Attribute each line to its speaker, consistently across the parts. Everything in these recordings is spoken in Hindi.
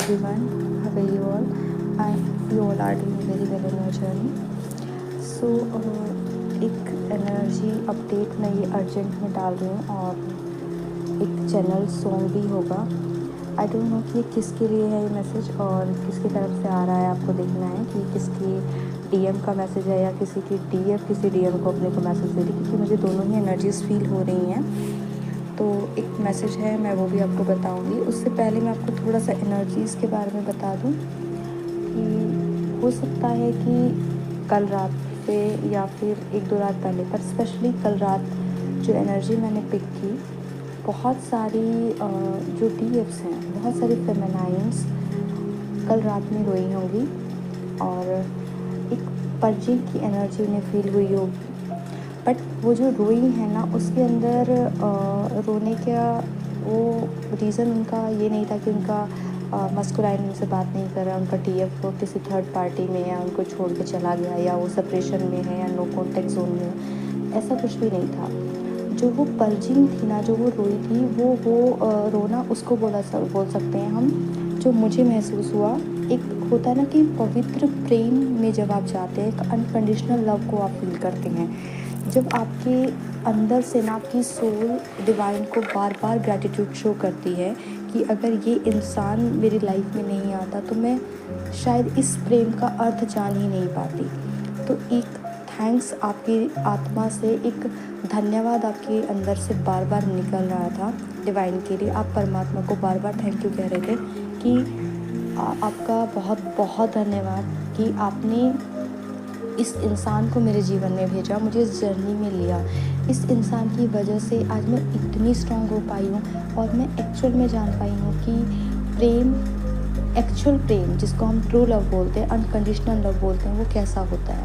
Speaker 1: everyone, how are you all? You all are doing very well in your journey. So एक एनर्जी अपडेट मैं ये अर्जेंट में डाल रही हूँ और एक चैनल सॉन्ग भी होगा। आई डोंट नो कि किसके लिए है ये मैसेज और किसकी तरफ से आ रहा है। आपको देखना है कि किसकी डीएम का मैसेज है या किसी की डीएफ किसी डीएम को अपने को मैसेज दे रही, क्योंकि मुझे दोनों ही एनर्जीज़ फील हो रही हैं। तो एक मैसेज है, मैं वो भी आपको बताऊंगी। उससे पहले मैं आपको थोड़ा सा एनर्जीज़ के बारे में बता दूं कि हो सकता है कि कल रात पे या फिर एक दो रात पहले, पर स्पेशली कल रात जो एनर्जी मैंने पिक की, बहुत सारी जो डीएफ्स हैं, बहुत सारी फेमिनाइंस कल रात में रोई होंगी और एक पर्जिंग की एनर्जी उन्हें फील हुई होगी। बट वो जो रोई है ना, उसके अंदर रोने का वो रीज़न उनका ये नहीं था कि उनका मस्कुराइन उनसे बात नहीं कर रहा, उनका टीएफ वो किसी थर्ड पार्टी में या उनको छोड़ के चला गया या वो सेपरेशन में है या नो कॉन्टेक्ट जोन में, ऐसा कुछ भी नहीं था। जो वो पर्जिंग थी ना, जो वो रोई थी, वो रोना उसको बोल सकते हैं हम, जो मुझे महसूस हुआ। एक होता है ना कि पवित्र प्रेम में जब आप जाते हैं, एक अनकंडीशनल लव को आप फील करते हैं, जब आपके अंदर से ना आपकी सोल डिवाइन को बार बार ग्रैटिट्यूड शो करती है कि अगर ये इंसान मेरी लाइफ में नहीं आता तो मैं शायद इस प्रेम का अर्थ जान ही नहीं पाती। तो एक थैंक्स आपकी आत्मा से, एक धन्यवाद आपके अंदर से बार बार निकल रहा था डिवाइन के लिए। आप परमात्मा को बार बार थैंक यू कह रहे थे कि आपका बहुत बहुत धन्यवाद कि आपने इस इंसान को मेरे जीवन में भेजा, मुझे इस जर्नी में लिया। इस इंसान की वजह से आज मैं इतनी स्ट्रॉन्ग हो पाई हूँ और मैं एक्चुअल में जान पाई हूँ कि प्रेम, एक्चुअल प्रेम जिसको हम ट्रू लव बोलते हैं, अनकंडीशनल लव बोलते हैं, वो कैसा होता है।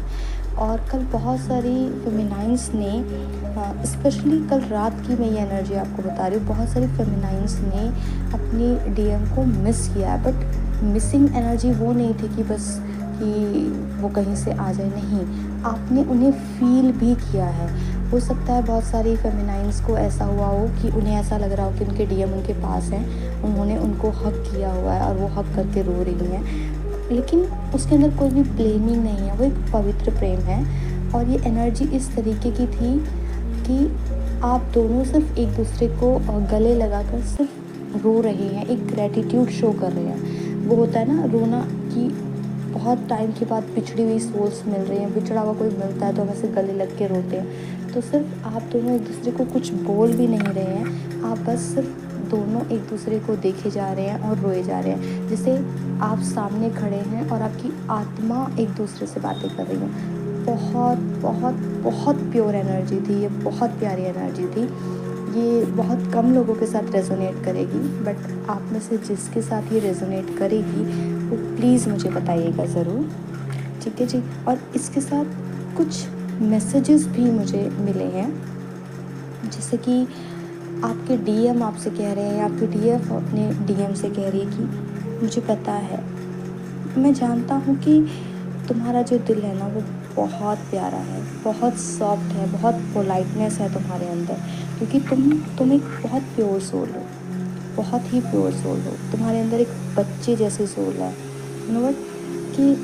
Speaker 1: और कल बहुत सारी फेमिनाइंस ने, स्पेशली कल रात की मैं ये एनर्जी आपको बता रही हूँ, बहुत सारी फेमिनाइंस ने अपनी डीएम को मिस किया। बट मिसिंग एनर्जी वो नहीं थी कि बस कि वो कहीं से आ जाए, नहीं, आपने उन्हें फील भी किया है। हो सकता है बहुत सारी फेमिनाइंस को ऐसा हुआ हो कि उन्हें ऐसा लग रहा हो कि उनके डीएम उनके पास हैं, उन्होंने उनको हक किया हुआ है और वो हक करके रो रही हैं, लेकिन उसके अंदर कोई भी ब्लेमिंग नहीं है, वो एक पवित्र प्रेम है। और ये एनर्जी इस तरीके की थी कि आप दोनों सिर्फ एक दूसरे को गले लगाकर सिर्फ रो रहे हैं, एक ग्रैटिट्यूड शो कर रहे हैं। वो होता है ना रोना कि बहुत टाइम के बाद बिछड़ी हुई सोल्स मिल रही हैं, बिछड़ा हुआ कोई मिलता है तो हम ऐसे गले लग के रोते हैं। तो सिर्फ आप दोनों एक दूसरे को कुछ बोल भी नहीं रहे हैं, आप बस सिर्फ दोनों एक दूसरे को देखे जा रहे हैं और रोए जा रहे हैं, जैसे आप सामने खड़े हैं और आपकी आत्मा एक दूसरे से बातें कर रही है। बहुत बहुत बहुत प्योर एनर्जी थी ये, बहुत प्यारी एनर्जी थी ये। बहुत कम लोगों के साथ रेजोनेट करेगी, बट आप में से जिसके साथ ये रेजोनेट करेगी वो प्लीज़ मुझे बताइएगा ज़रूर, ठीक है जी। और इसके साथ कुछ मैसेजेस भी मुझे मिले हैं, जैसे कि आपके डीएम आपसे कह रहे हैं या आपकी डीएफ अपने डीएम से कह रही है कि मुझे पता है, मैं जानता हूँ कि तुम्हारा जो दिल है ना वो बहुत प्यारा है, बहुत सॉफ्ट है, बहुत पोलाइटनेस है तुम्हारे अंदर, क्योंकि तुम एक बहुत प्योर सोल हो, बहुत ही प्योर सोल हो। तुम्हारे अंदर एक बच्चे जैसी सोल है, यू नो व्हाट, कि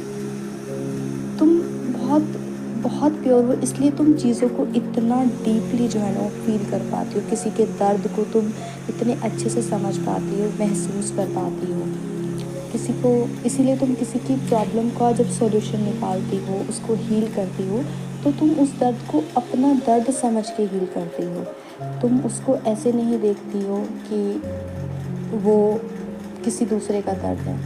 Speaker 1: तुम बहुत बहुत प्योर हो, इसलिए तुम चीज़ों को इतना डीपली जो है ना वो फील कर पाती हो। किसी के दर्द को तुम इतने अच्छे से समझ पाती हो, महसूस कर पाती हो किसी को, इसीलिए तुम किसी की प्रॉब्लम का जब सॉल्यूशन निकालती हो, उसको हील करती हो, तो तुम उस दर्द को अपना दर्द समझ के हील करती हो। तुम उसको ऐसे नहीं देखती हो कि वो किसी दूसरे का दर्द है।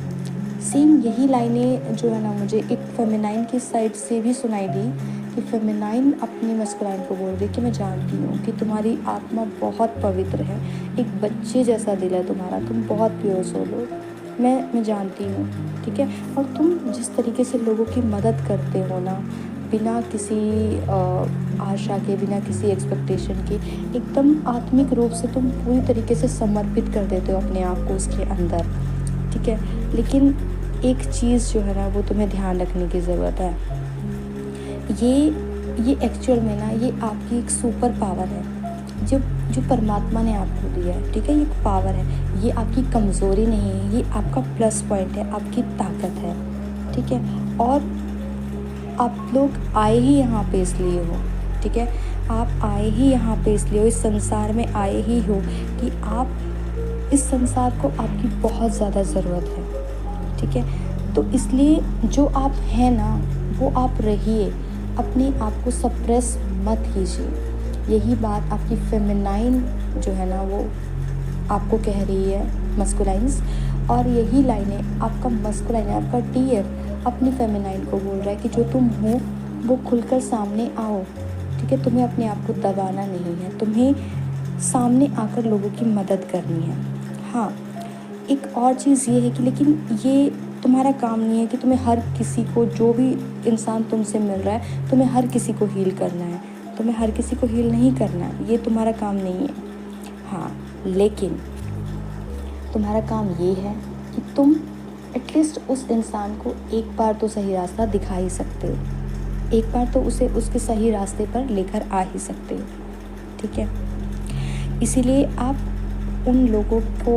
Speaker 1: सेम यही लाइनें जो है ना मुझे एक फेमिनाइन की साइड से भी सुनाई दी कि फेमिनाइन अपनी मस्कुराइन को बोल रही कि मैं जानती हूँ कि तुम्हारी आत्मा बहुत पवित्र है, एक बच्चे जैसा दिल है तुम्हारा, तुम बहुत प्योर सोल हो, मैं जानती हूँ, ठीक है। और तुम जिस तरीके से लोगों की मदद करते हो ना, बिना किसी आशा के, बिना किसी एक्सपेक्टेशन के, एकदम आत्मिक रूप से तुम पूरी तरीके से समर्पित कर देते हो अपने आप को उसके अंदर, ठीक है। लेकिन एक चीज़ जो है ना वो तुम्हें ध्यान रखने की ज़रूरत है, ये एक्चुअल में ना ये आपकी एक सुपर पावर है, जो जो परमात्मा ने आपको दिया है, ठीक है, ये पावर है, ये आपकी कमज़ोरी नहीं है, ये आपका प्लस पॉइंट है, आपकी ताकत है, ठीक है। और आप लोग आए ही यहाँ पे इसलिए हो, ठीक है, आप आए ही यहाँ पे इसलिए हो, इस संसार में आए ही हो कि आप इस संसार को आपकी बहुत ज़्यादा ज़रूरत है, ठीक है। तो इसलिए जो आप हैं ना वो आप रहिए, अपने आप को सप्रेस मत कीजिए। यही बात आपकी फेमिनाइन जो है ना वो आपको कह रही है, मस्कुलाइन्स, और यही लाइनें आपका मस्कुलाइन, आपका टीएफ अपनी फेमिनाइन को बोल रहा है कि जो तुम हो वो खुलकर सामने आओ, ठीक है। तुम्हें अपने आप को दबाना नहीं है, तुम्हें सामने आकर लोगों की मदद करनी है। हाँ, एक और चीज़ ये है कि लेकिन ये तुम्हारा काम नहीं है कि तुम्हें हर किसी को, जो भी इंसान तुमसे मिल रहा है, तुम्हें हर किसी को हील करना है, तुम्हें हर किसी को हील नहीं करना है, ये तुम्हारा काम नहीं है। हाँ, लेकिन तुम्हारा काम ये है कि तुम एटलीस्ट उस इंसान को एक बार तो सही रास्ता दिखा ही सकते हो, एक बार तो उसे उसके सही रास्ते पर लेकर आ ही सकते हो, ठीक है। इसीलिए आप उन लोगों को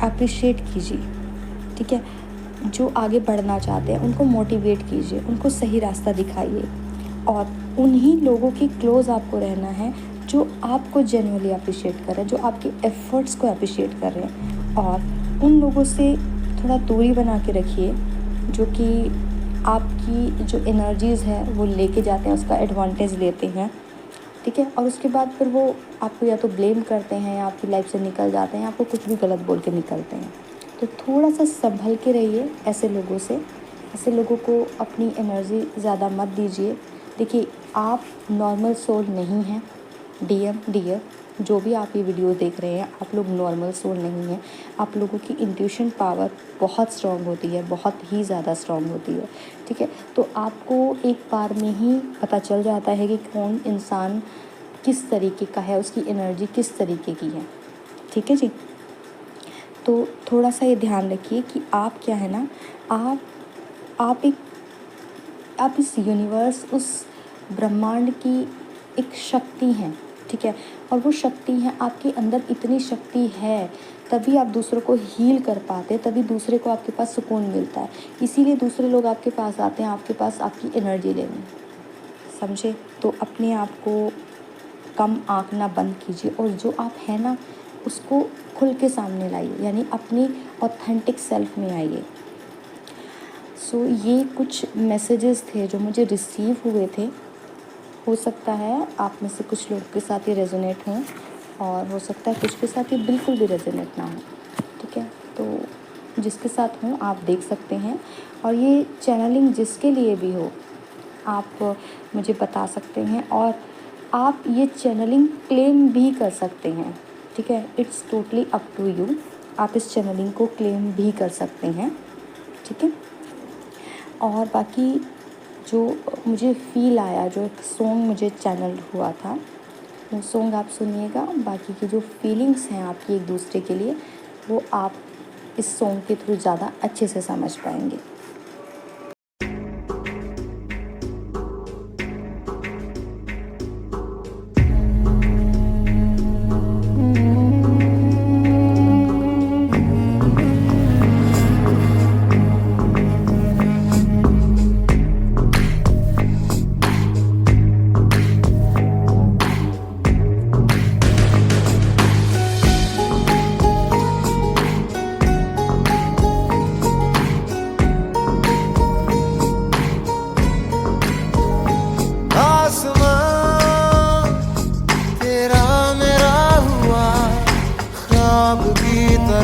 Speaker 1: अप्रिशिएट कीजिए, ठीक है, जो आगे बढ़ना चाहते हैं, उनको मोटिवेट कीजिए, उनको सही रास्ता दिखाइए, और उन्हीं लोगों के क्लोज़ आपको रहना है जो आपको जेन्युइनली अप्रिशिएट कर रहे हैं, जो आपके एफ़र्ट्स को अप्रिशिएट कर रहे हैं। और उन लोगों से थोड़ा दूरी बना के रखिए जो कि आपकी जो एनर्जीज़ है वो लेके जाते हैं, उसका एडवांटेज लेते हैं, ठीक है। और उसके बाद फिर वो आपको या तो ब्लेम करते हैं या आपकी लाइफ से निकल जाते हैं, आपको कुछ भी गलत बोल के निकलते हैं। तो थोड़ा सा संभल के रहिए ऐसे लोगों से, ऐसे लोगों को अपनी एनर्जी ज़्यादा मत दीजिए। देखिए, आप नॉर्मल सोल नहीं हैं, डियर, जो भी आप ये वीडियो देख रहे हैं, आप लोग नॉर्मल सोल नहीं हैं। आप लोगों की इंट्यूशन पावर बहुत स्ट्रॉन्ग होती है, बहुत ही ज़्यादा स्ट्रॉन्ग होती है, ठीक है। तो आपको एक बार में ही पता चल जाता है कि कौन इंसान किस तरीके का है, उसकी एनर्जी किस तरीके की है, ठीक है जी। तो थोड़ा सा ये ध्यान रखिए कि आप क्या है ना, आप इस यूनिवर्स, उस ब्रह्मांड की एक शक्ति हैं, ठीक है। और वो शक्ति है, आपके अंदर इतनी शक्ति है तभी आप दूसरों को हील कर पाते हैं, तभी दूसरे को आपके पास सुकून मिलता है। इसीलिए दूसरे लोग आपके पास आते हैं, आपके पास आपकी एनर्जी लेने, समझे। तो अपने आप को कम आंकना बंद कीजिए, और जो आप हैं ना उसको खुल के सामने लाइए, यानी अपनी ऑथेंटिक सेल्फ में आइए। सो ये कुछ मैसेजेस थे जो मुझे रिसीव हुए थे। हो सकता है आप में से कुछ लोग के साथ ये रेजोनेट हों, और हो सकता है कुछ के साथ ये बिल्कुल भी रेजोनेट ना हो, ठीक है। तो जिसके साथ हों आप देख सकते हैं, और ये चैनलिंग जिसके लिए भी हो आप मुझे बता सकते हैं, और आप ये चैनलिंग क्लेम भी कर सकते हैं, ठीक है। It's totally up to you, आप इस चैनलिंग को क्लेम भी कर सकते हैं, ठीक है। और बाकी जो मुझे फ़ील आया, जो एक सॉन्ग मुझे चैनल हुआ था, वो सॉन्ग आप सुनिएगा। बाकी की जो फीलिंग्स हैं आपकी एक दूसरे के लिए, वो आप इस सॉन्ग के थ्रू ज़्यादा अच्छे से समझ पाएंगे।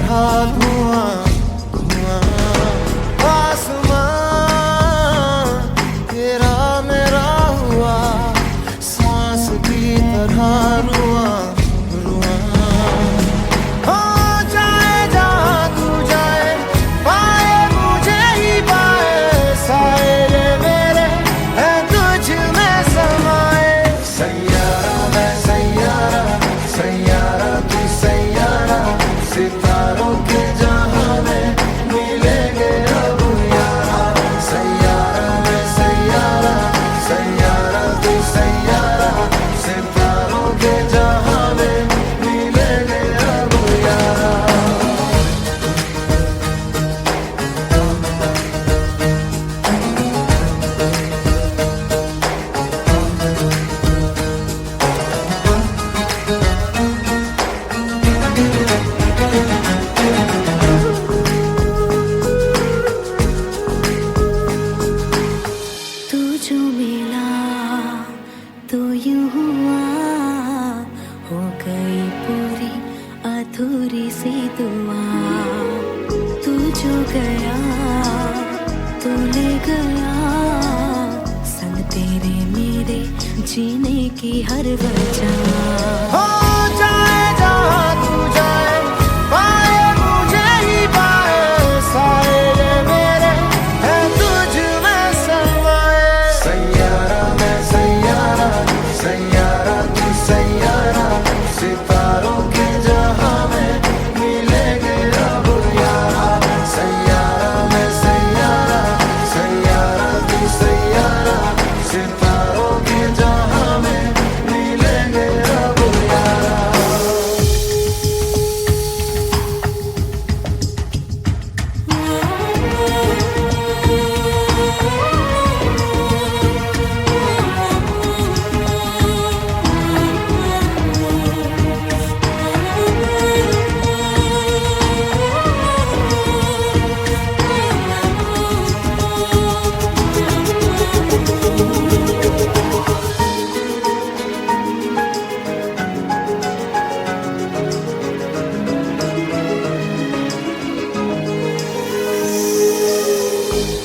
Speaker 2: धुआं धुआं आसमां तेरा मेरा हुआ, सांस की तरह रुआं रुआं। हो जाए जहाँ तू जाए, पाए मुझे ही पाए, साए ये मेरे है तुझ में समाए। सैयारा मैं सैयारा, सैयारा तू सैयारा, सितारों के जहां
Speaker 3: जो गया तू ले गया संग तेरे मेरे जीने की हर वजह
Speaker 2: हो जाए जहाँ तू जाए, पाए मुझे ही पाए, सारे ये मेरे हैं तुझ में समाए। सैयारा मैं सैयारा, सैयारा तू सैयारा, सितारों के जहां में मिलेंगे अब यारा। सैयारा मैं सैयारा, सैयारा तू सैयारा, सितारों के जहां में मिलेंगे अब यारा।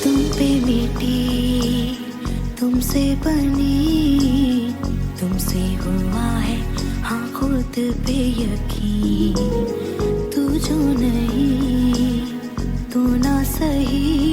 Speaker 3: तुम पे मिटी तुमसे बनी तुमसे हुआ है हाँ खुद पे यकीन तू जो नहीं तू ना सही